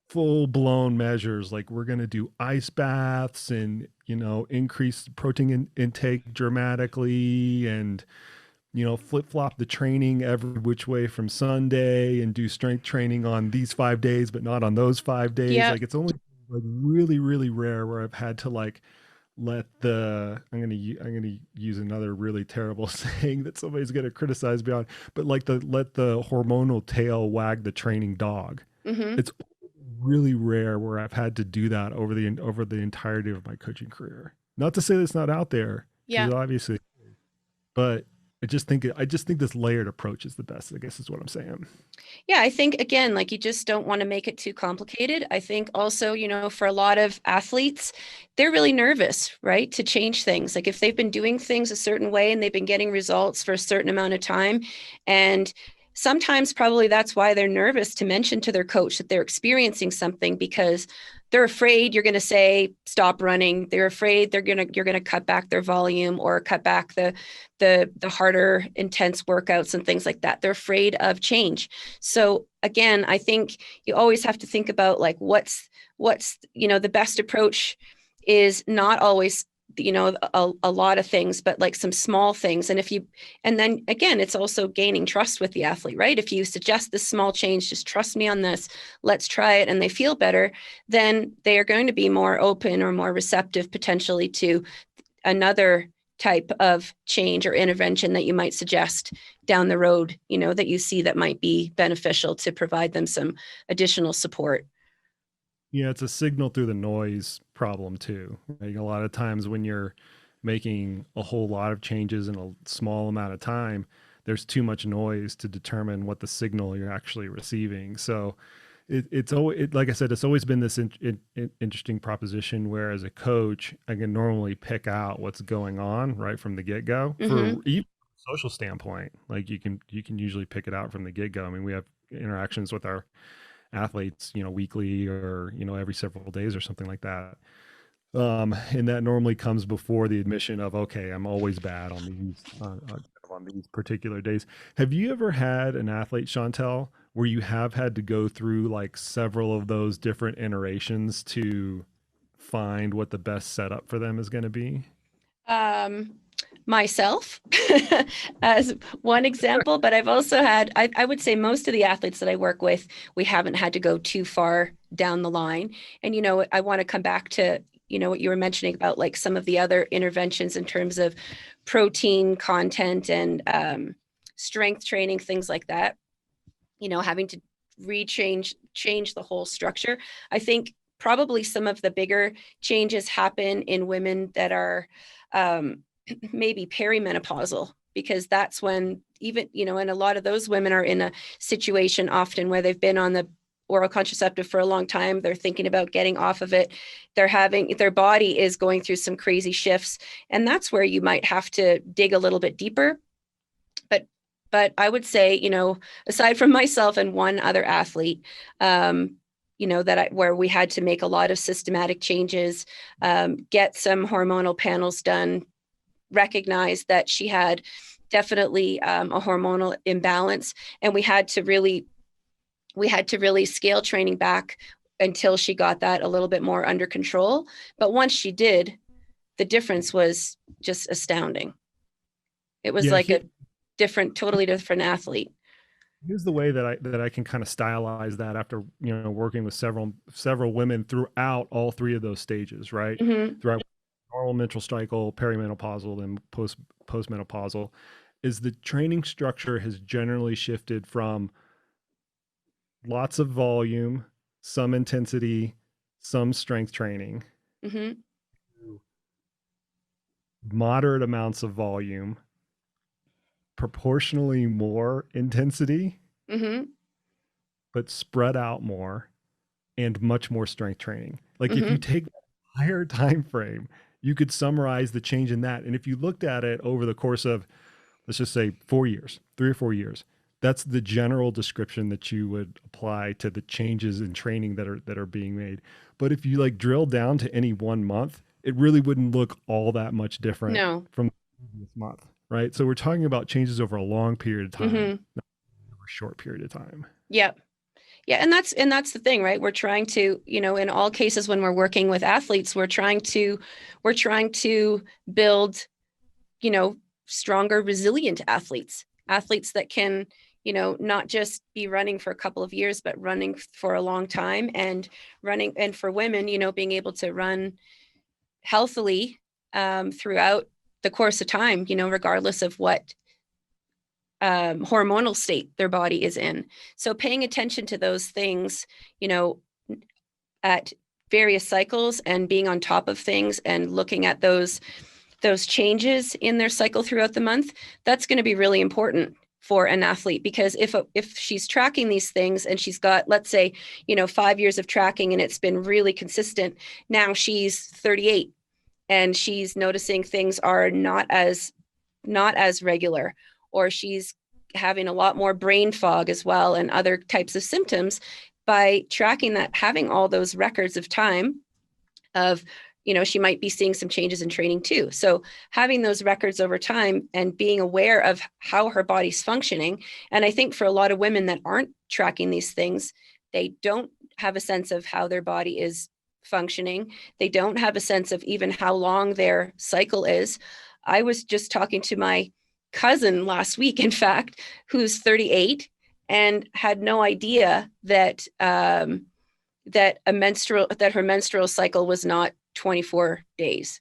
full blown measures. Like we're going to do ice baths and, increase protein intake dramatically and, flip flop the training every which way from Sunday and do strength training on these 5 days, but not on those 5 days. Yeah. Like it's only like really, really rare where I've had to like I'm gonna use another really terrible saying that somebody's gonna criticize me on, but like let the hormonal tail wag the training dog. Mm-hmm. It's really rare where I've had to do that over the entirety of my coaching career. Not to say that it's not out there, Yeah. because obviously, but I just think this layered approach is the best, I guess is what I'm saying. Yeah, I think again, like you just don't want to make it too complicated. I think also, for a lot of athletes, they're really nervous, right, to change things. Like if they've been doing things a certain way and they've been getting results for a certain amount of time, and sometimes probably that's why they're nervous to mention to their coach that they're experiencing something because they're afraid you're going to say stop running. They're afraid you're going to cut back their volume or cut back the harder intense workouts and things like that. They're afraid of change. So again, I think you always have to think about like what's the best approach is not always a lot of things, but like some small things. And then again, it's also gaining trust with the athlete, right? If you suggest this small change, just trust me on this, let's try it, and they feel better, then they are going to be more open or more receptive potentially to another type of change or intervention that you might suggest down the road, that you see that might be beneficial to provide them some additional support. Yeah, it's a signal through the noise problem too. Like a lot of times when you're making a whole lot of changes in a small amount of time, there's too much noise to determine what the signal you're actually receiving. So it's always, like I said, it's always been this interesting proposition where as a coach, I can normally pick out what's going on right from the get go for Mm-hmm. even social standpoint. Like you can usually pick it out from the get go. I mean, we have interactions with our athletes, weekly or, every several days or something like that. And that normally comes before the admission of, okay, I'm always bad on these particular days. Have you ever had an athlete, Chantel, where you have had to go through like several of those different iterations to find what the best setup for them is going to be? um, Myself as one example, but I've also had, I would say most of the athletes that I work with, we haven't had to go too far down the line. And, I want to come back to, what you were mentioning about like some of the other interventions in terms of protein content and strength training, things like that, having to change the whole structure. I think probably some of the bigger changes happen in women that are maybe perimenopausal, because that's when, even, and a lot of those women are in a situation often where they've been on the oral contraceptive for a long time. They're thinking about getting off of it. Their body is going through some crazy shifts. And that's where you might have to dig a little bit deeper. But I would say, aside from myself and one other athlete, where we had to make a lot of systematic changes, get some hormonal panels done, recognize that she had definitely a hormonal imbalance, and we had to really scale training back until she got that a little bit more under control. But once she did, the difference was just astounding. It was a totally different athlete. Here's the way that I can kind of stylize that after working with several women throughout all three of those stages, right? Mm-hmm. Throughout normal menstrual cycle, perimenopausal, and postmenopausal, is the training structure has generally shifted from lots of volume, some intensity, some strength training, mm-hmm. moderate amounts of volume, proportionally more intensity, mm-hmm. but spread out more, and much more strength training. Like mm-hmm. if you take that higher time frame, you could summarize the change in that. And if you looked at it over the course of, let's just say 4 years, 3 or 4 years, that's the general description that you would apply to the changes in training that are being made. But if you like drill down to any 1 month, it really wouldn't look all that much different from this month, right? So we're talking about changes over a long period of time, mm-hmm. not over a short period of time. Yep. Yeah. And that's the thing, right? We're trying to, in all cases, when we're working with athletes, we're trying to build, stronger, resilient athletes that can, not just be running for a couple of years, but running for a long time, and for women, being able to run healthily throughout the course of time, regardless of what hormonal state their body is in. So paying attention to those things, at various cycles, and being on top of things and looking at those changes in their cycle throughout the month, that's going to be really important for an athlete. Because if she's tracking these things and she's got, let's say, 5 years of tracking and it's been really consistent, now she's 38 and she's noticing things are not as regular, or she's having a lot more brain fog as well, and other types of symptoms. By tracking that, having all those records of time of, she might be seeing some changes in training too. So having those records over time and being aware of how her body's functioning. And I think for a lot of women that aren't tracking these things, they don't have a sense of how their body is functioning. They don't have a sense of even how long their cycle is. I was just talking to my cousin last week, in fact, who's 38 and had no idea that that her menstrual cycle was not 24 days.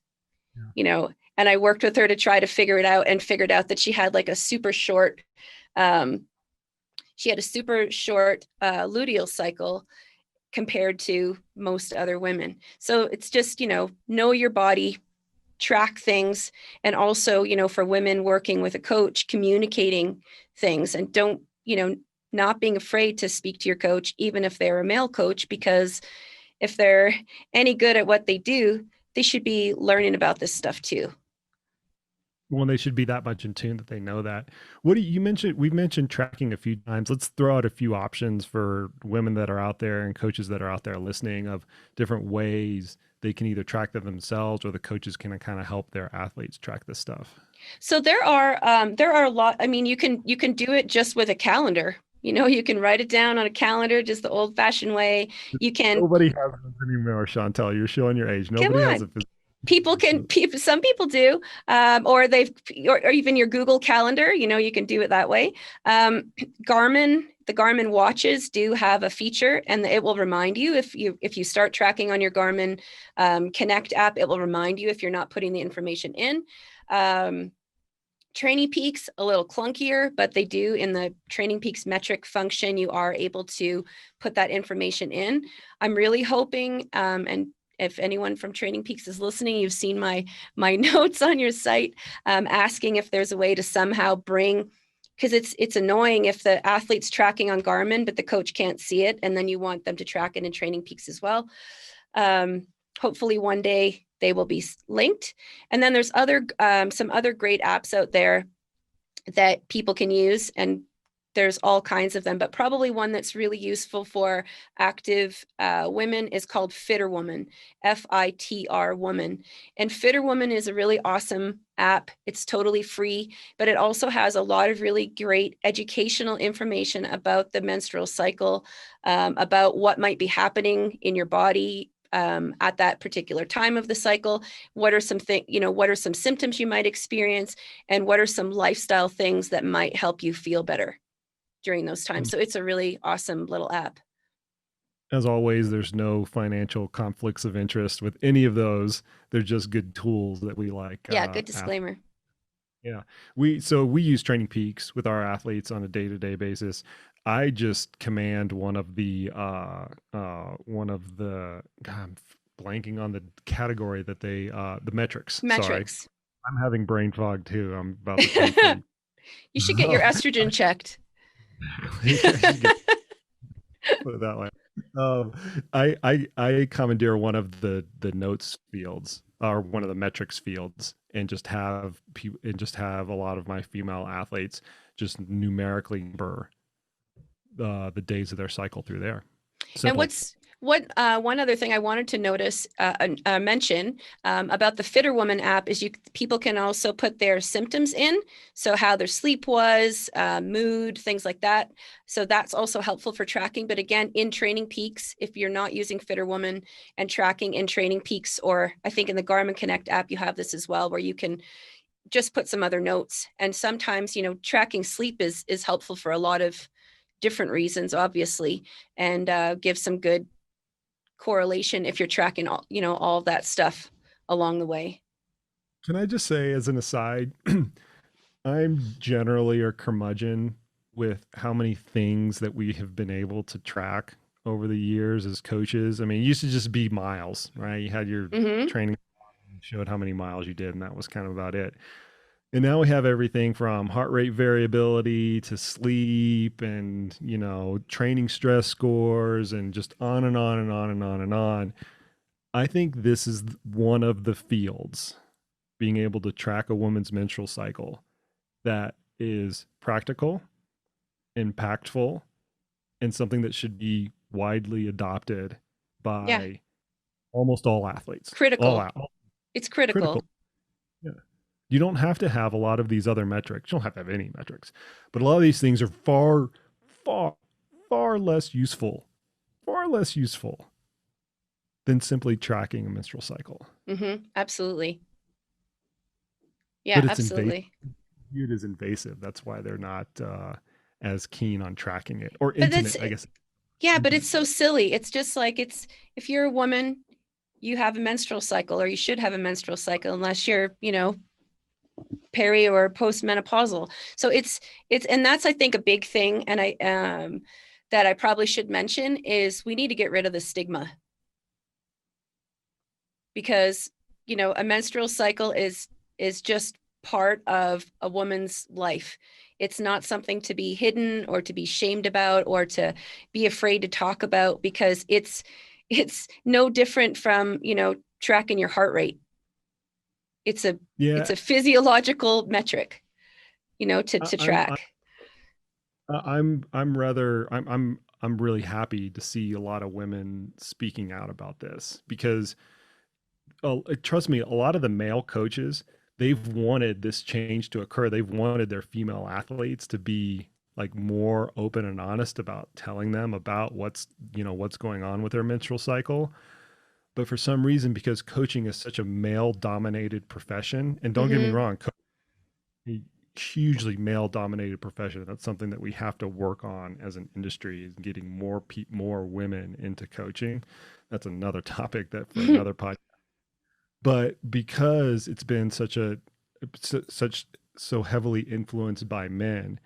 Yeah. And I worked with her to try to figure it out, and figured out that she had like a super short luteal cycle compared to most other women. So it's just, know your body, track things, and also, for women working with a coach, communicating things, and don't, not being afraid to speak to your coach, even if they're a male coach, because if they're any good at what they do, they should be learning about this stuff too. Well, they should be that much in tune that they know that. What do you mentioned? We've mentioned tracking a few times. Let's throw out a few options for women that are out there and coaches that are out there listening, of different ways they can either track them themselves, or the coaches can kind of help their athletes track this stuff. So there are a lot. I mean, you can do it just with a calendar. You can write it down on a calendar, just the old fashioned way. You can. Nobody has this anymore, Chantelle. You're showing your age. Nobody has it. Some people do, or even your Google Calendar, you can do it that way. The Garmin watches do have a feature, and it will remind you if you start tracking on your Garmin Connect app, it will remind you if you're not putting the information in. Training Peaks a little clunkier, but they do in the Training Peaks metric function, you are able to put that information in. I'm really hoping, and if anyone from Training Peaks is listening, you've seen my notes on your site, asking if there's a way to somehow bring, because it's annoying if the athlete's tracking on Garmin, but the coach can't see it, and then you want them to track it in Training Peaks as well. Hopefully one day they will be linked. And then there's some other great apps out there that people can use, and there's all kinds of them, but probably one that's really useful for active women is called Fitter Woman, FITR Woman. And Fitter Woman is a really awesome app. It's totally free, but it also has a lot of really great educational information about the menstrual cycle, about what might be happening in your body at that particular time of the cycle. What are some what are some symptoms you might experience, and what are some lifestyle things that might help you feel better during those times? So it's a really awesome little app. As always, there's no financial conflicts of interest with any of those. They're just good tools that we like. Yeah, good disclaimer. Yeah. We use Training Peaks with our athletes on a day-to-day basis. I just command one of the God, I'm blanking on the category that they the metrics. Sorry. I'm having brain fog too. I'm about to You should get your estrogen checked. Put it that way. I commandeer one of the notes fields, or one of the metrics fields, and just have a lot of my female athletes just numerically number the days of their cycle through there. Simple. And one other thing I wanted to mention about the Fitter Woman app is people can also put their symptoms in, so how their sleep was, mood, things like that. So that's also helpful for tracking. But again, in Training Peaks, if you're not using Fitter Woman and tracking in Training Peaks, or I think in the Garmin Connect app, you have this as well, where you can just put some other notes. And sometimes, tracking sleep is helpful for a lot of different reasons, obviously, and give some good correlation if you're tracking all of that stuff along the way. Can I just say, as an aside, I'm generally a curmudgeon with how many things that we have been able to track over the years as coaches. I mean, it used to just be miles, right? You had your training, showed how many miles you did, and that was kind of about it. And now we have everything from heart rate variability to sleep and, training stress scores, and just on and on and on and on and on. I think this is one of the fields, being able to track a woman's menstrual cycle, that is practical, impactful, and something that should be widely adopted by almost all athletes. Critical. It's critical. Yeah. You don't have to have a lot of these other metrics. You don't have to have any metrics, but a lot of these things are far, far, far less useful than simply tracking a menstrual cycle. Absolutely. Yeah, but it's absolutely. Viewed as invasive. That's why they're not as keen on tracking it, or intimate, I guess. Yeah, but it's so silly. It's just like, if you're a woman, you have a menstrual cycle, or you should have a menstrual cycle, unless you're, peri or postmenopausal. So and that's, I think, a big thing. And that I probably should mention is we need to get rid of the stigma, because, a menstrual cycle is just part of a woman's life. It's not something to be hidden or to be shamed about or to be afraid to talk about, because it's no different from, tracking your heart rate. It's a physiological metric, to track. I'm really happy to see a lot of women speaking out about this, because trust me, a lot of the male coaches, they've wanted this change to occur. They've wanted their female athletes to be like more open and honest about telling them about what's going on with their menstrual cycle. But for some reason, because coaching is such a male dominated profession, and don't get me wrong, a hugely male dominated profession. That's something that we have to work on as an industry, is getting more women into coaching. That's another topic that for another podcast. But because it's been such so heavily influenced by men,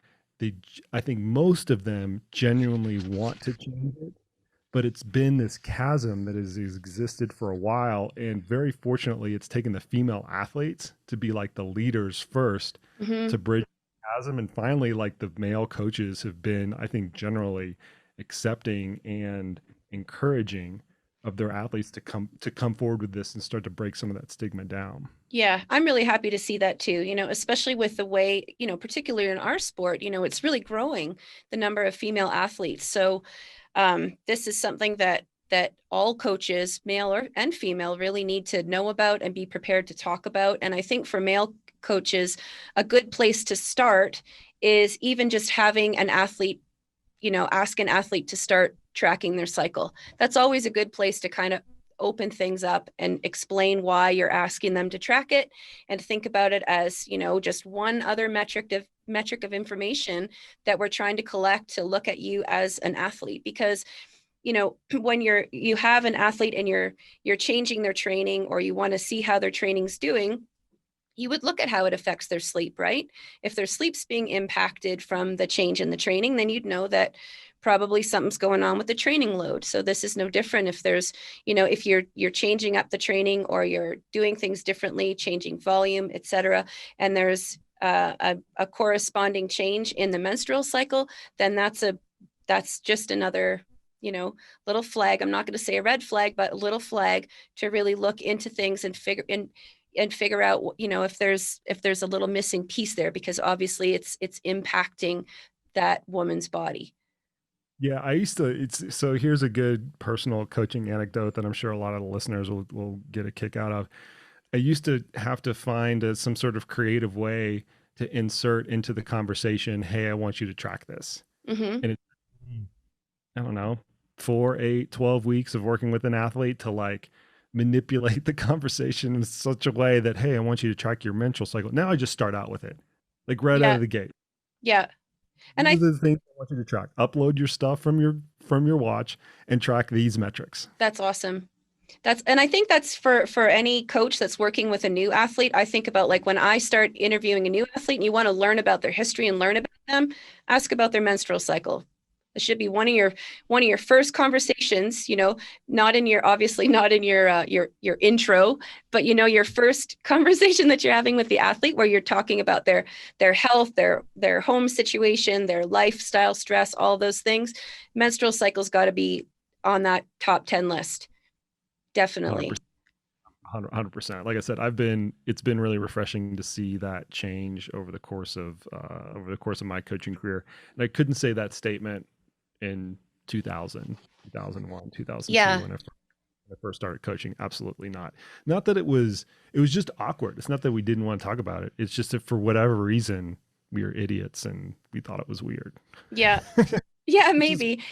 I think most of them genuinely want to change it, but it's been this chasm that has existed for a while. And very fortunately, it's taken the female athletes to be like the leaders first Hmm. to bridge the chasm. And finally, like the male coaches have been, I think, generally accepting and encouraging of their athletes to come forward with this and start to break some of that stigma down. Yeah, I'm really happy to see that too, especially with the way, particularly in our sport, it's really growing the number of female athletes. So this is something that all coaches, male and female, really need to know about and be prepared to talk about. And I think for male coaches, a good place to start is even just having an athlete, ask an athlete to start tracking their cycle. That's always a good place to kind of open things up and explain why you're asking them to track it, and think about it as, just one other metric of information that we're trying to collect to look at you as an athlete. Because when you have an athlete and you're changing their training, or you want to see how their training's doing, you would look at how it affects their sleep, right? If their sleep's being impacted from the change in the training, then you'd know that probably something's going on with the training load. So this is no different. If there's, if you're changing up the training, or you're doing things differently, changing volume, etc., and there's a corresponding change in the menstrual cycle, then that's just another, little flag. I'm not going to say a red flag, but a little flag to really look into things and figure out, if there's a little missing piece there, because obviously it's impacting that woman's body. Yeah, I used to. It's so here's a good personal coaching anecdote that I'm sure a lot of the listeners will get a kick out of. I used to have to find some sort of creative way to insert into the conversation, hey, I want you to track this. Hmm. And it, I don't know, 4, 8, 12 weeks of working with an athlete to like manipulate the conversation in such a way that, hey, I want you to track your menstrual cycle. Now I just start out with it, like right out Yeah, of the gate. yeah, and These are the things I want you to track. Upload your stuff from your watch and track these metrics. that's awesome. And I think that's for any coach that's working with a new athlete. I think about, like, when I start interviewing a new athlete and you want to learn about their history and learn about them, ask about their menstrual cycle. It should be one of your first conversations, not in your, obviously not in your intro, but your first conversation that you're having with the athlete, where you're talking about their health, their home situation, their lifestyle stress, all those things. Menstrual cycle's got to be on that top 10 list. Definitely. 100%. 100%. Like I said, it's been really refreshing to see that change over the course of my coaching career. And I couldn't say that statement in 2000, 2001, 2002 Yeah. when I first started coaching. Absolutely not. Not that it was just awkward. It's not that we didn't want to talk about it. It's just that for whatever reason we were idiots and we thought it was weird. Yeah. Yeah, Which is maybe.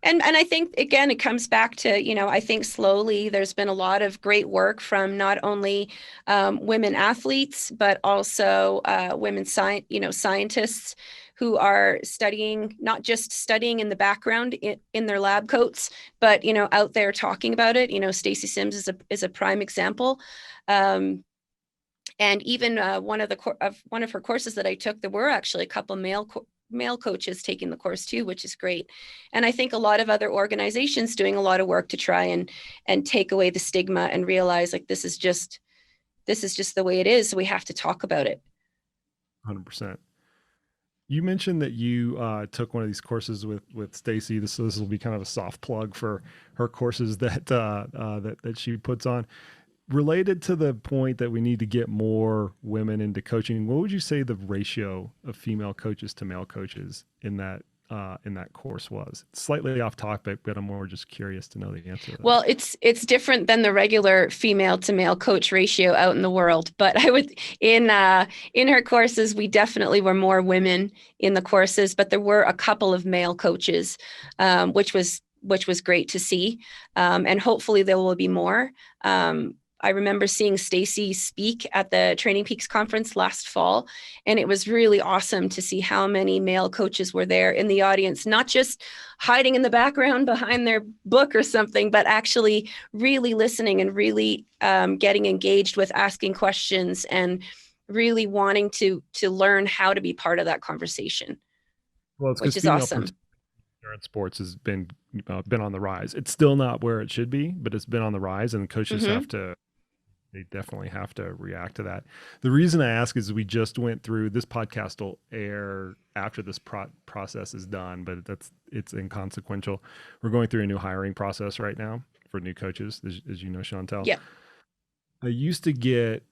And I think, again, it comes back to, I think slowly there's been a lot of great work from not only women athletes, but also women scientists who are studying, not just studying in the background in their lab coats, but out there talking about it. Stacy Sims is a prime example. And even one of her courses that I took, there were actually a couple male coaches taking the course too, which is great. And I think a lot of other organizations doing a lot of work to try and take away the stigma and realize, like, this is just the way it is. So we have to talk about it. 100%. You mentioned that you took one of these courses with Stacy. This will be kind of a soft plug for her courses that she puts on. Related to the point that we need to get more women into coaching, what would you say the ratio of female coaches to male coaches in that course was? It's slightly off topic, but I'm more just curious to know the answer to that. Well, it's different than the regular female to male coach ratio out in the world. But I would in her courses, we definitely were more women in the courses, but there were a couple of male coaches, which was great to see, and hopefully there will be more. I remember seeing Stacy speak at the Training Peaks conference last fall, and it was really awesome to see how many male coaches were there in the audience, not just hiding in the background behind their book or something, but actually really listening and really getting engaged with asking questions and really wanting to learn how to be part of that conversation, Well, it's which because is female awesome. participation in sports has been on the rise. It's still not where it should be, but it's been on the rise, and coaches Mm-hmm. have to. They definitely have to react to that. The reason I ask is we just went through this podcast will air after this process is done, but it's inconsequential. We're going through a new hiring process right now for new coaches, as you know, Chantel. Yeah. I used to get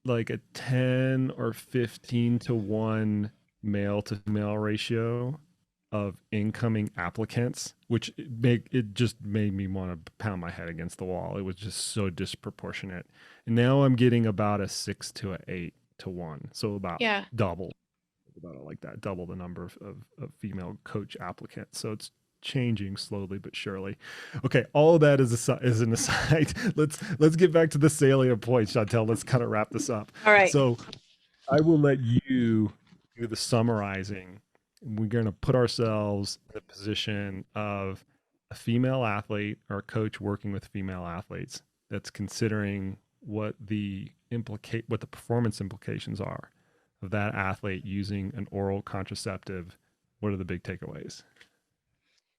like a 10 or 15 to 1 male to female ratio of incoming applicants, which it just made me want to pound my head against the wall. It was just so disproportionate. And now I'm getting about a 6 to a 8 to 1. So about Yeah. double, about like that, double the number of female coach applicants. So it's changing slowly but surely. Okay, all of that is an aside. Let's get back to the salient points, Chantel. Let's kind of wrap this up. All right. So I will let you do the summarizing. We're going to put ourselves in the position of a female athlete or a coach working with female athletes that's considering what the performance implications are of that athlete using an oral contraceptive. What are the big takeaways?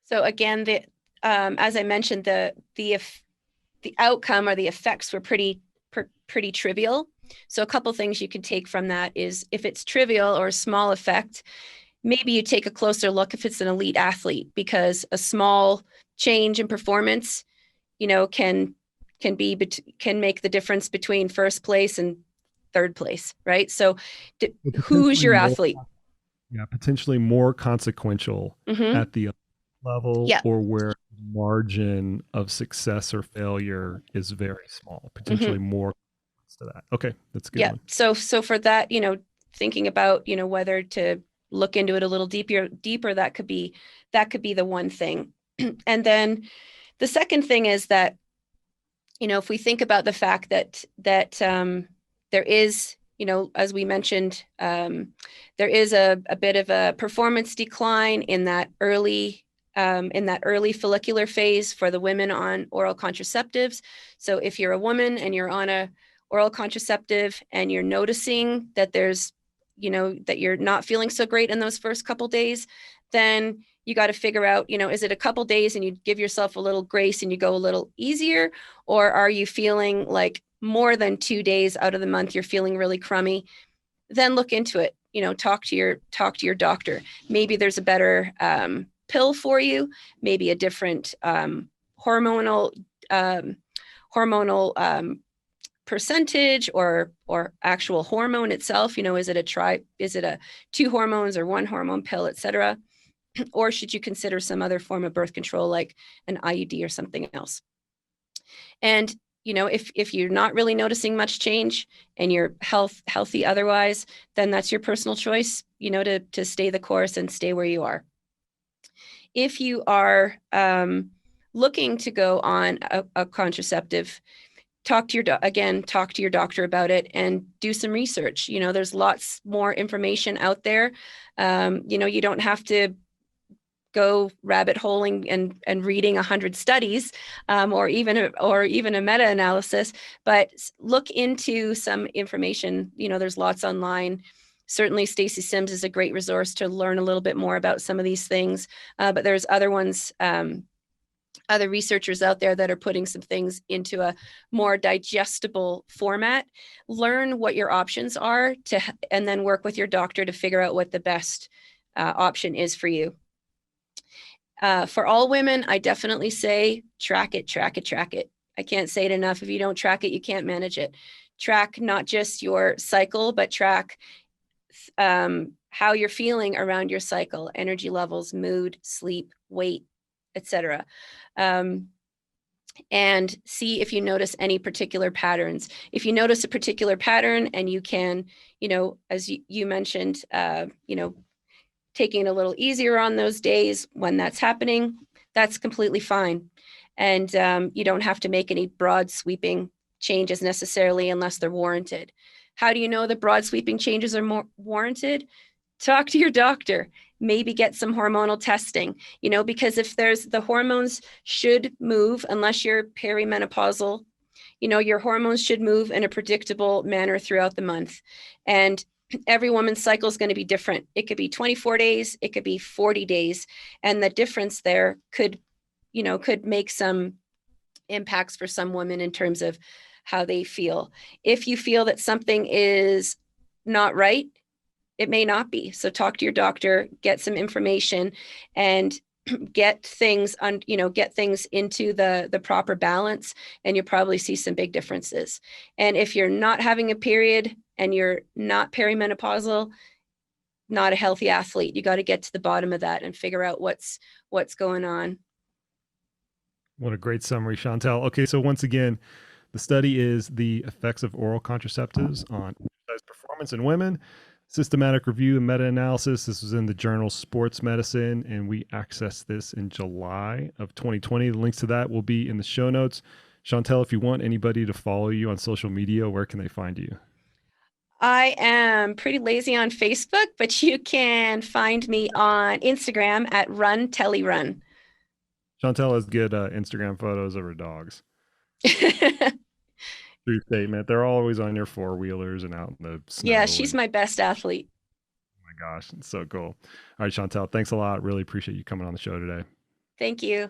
So again, as I mentioned, the outcome or the effects were pretty trivial. So a couple things you can take from that is if it's trivial or a small effect, maybe you take a closer look if it's an elite athlete, because a small change in performance, can make the difference between first place and third place, right? So who's your athlete? Yeah, potentially more consequential Mm-hmm. at the level, Yeah. or where margin of success or failure is very small, potentially Mm-hmm. more to that. Okay, that's a good Yeah. one. So for that, thinking about, whether to look into it a little deeper, that could be the one thing. And then the second thing is that, if we think about the fact that there is, as we mentioned, there is a bit of a performance decline in that early follicular phase for the women on oral contraceptives. So if you're a woman and you're on a oral contraceptive and you're noticing that there's, that you're not feeling so great in those first couple days, then you got to figure out, is it a couple days and you give yourself a little grace and you go a little easier, or are you feeling like more than 2 days out of the month you're feeling really crummy? Then look into it. Talk to your doctor. Maybe there's a better pill for you. Maybe a different hormonal percentage or actual hormone itself. Is it a 2 hormones or 1 hormone pill, etc.? Or should you consider some other form of birth control like an IUD or something else? And if you're not really noticing much change and you're healthy otherwise, then that's your personal choice, to stay the course and stay where you are. If you are looking to go on a contraceptive, talk to your doctor about it and do some research. There's lots more information out there. You don't have to go rabbit holing and reading 100 studies, or even a meta-analysis, but look into some information. There's lots online. Certainly Stacy Sims is a great resource to learn a little bit more about some of these things, but there's other ones, other researchers out there that are putting some things into a more digestible format. Learn what your options are and then work with your doctor to figure out what the best option is for you. For all women, I definitely say track it. I can't say it enough. If you don't track it, you can't manage it. Track not just your cycle, but track how you're feeling around your cycle, energy levels, mood, sleep, weight, etc. And see if you notice any particular patterns. If you notice a particular pattern and you can, as you mentioned, taking it a little easier on those days when that's happening, that's completely fine. And you don't have to make any broad sweeping changes necessarily unless they're warranted. How do you know the broad sweeping changes are more warranted? Talk to your doctor. Maybe get some hormonal testing, because if the hormones should move unless you're perimenopausal, Your hormones should move in a predictable manner throughout the month. And every woman's cycle is going to be different. It could be 24 days, it could be 40 days. And the difference there could make some impacts for some women in terms of how they feel. If you feel that something is not right, it may not be. So talk to your doctor, get some information, and get things into the proper balance, and you'll probably see some big differences. And if you're not having a period and you're not perimenopausal, not a healthy athlete. You got to get to the bottom of that and figure out what's going on. What a great summary, Chantelle. Okay, so once again, the study is the effects of oral contraceptives on exercise performance in women. Systematic review and meta-analysis. This was in the journal Sports Medicine, and we accessed this in July of 2020. The links to that will be in the show notes. Chantelle, if you want anybody to follow you on social media, where can they find you? I am pretty lazy on Facebook, but you can find me on Instagram at RunTellyRun. Chantelle has good Instagram photos of her dogs. True statement. They're always on your four-wheelers and out in the snow. Yeah, she's my best athlete. Oh my gosh, it's so cool. All right, Chantelle, thanks a lot. Really appreciate you coming on the show today. Thank you.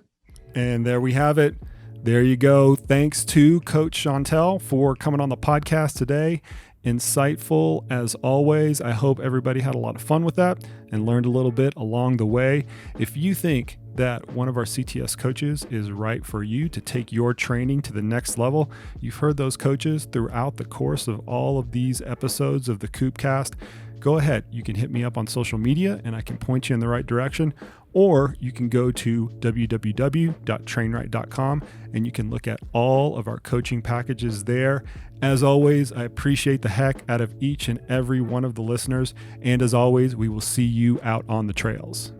And there we have it. There you go. Thanks to Coach Chantelle for coming on the podcast today. Insightful as always. I hope everybody had a lot of fun with that and learned a little bit along the way. If you think that one of our CTS coaches is right for you to take your training to the next level, you've heard those coaches throughout the course of all of these episodes of the Koopcast. Go ahead. You can hit me up on social media and I can point you in the right direction. Or you can go to www.trainright.com and you can look at all of our coaching packages there. As always, I appreciate the heck out of each and every one of the listeners. And as always, we will see you out on the trails.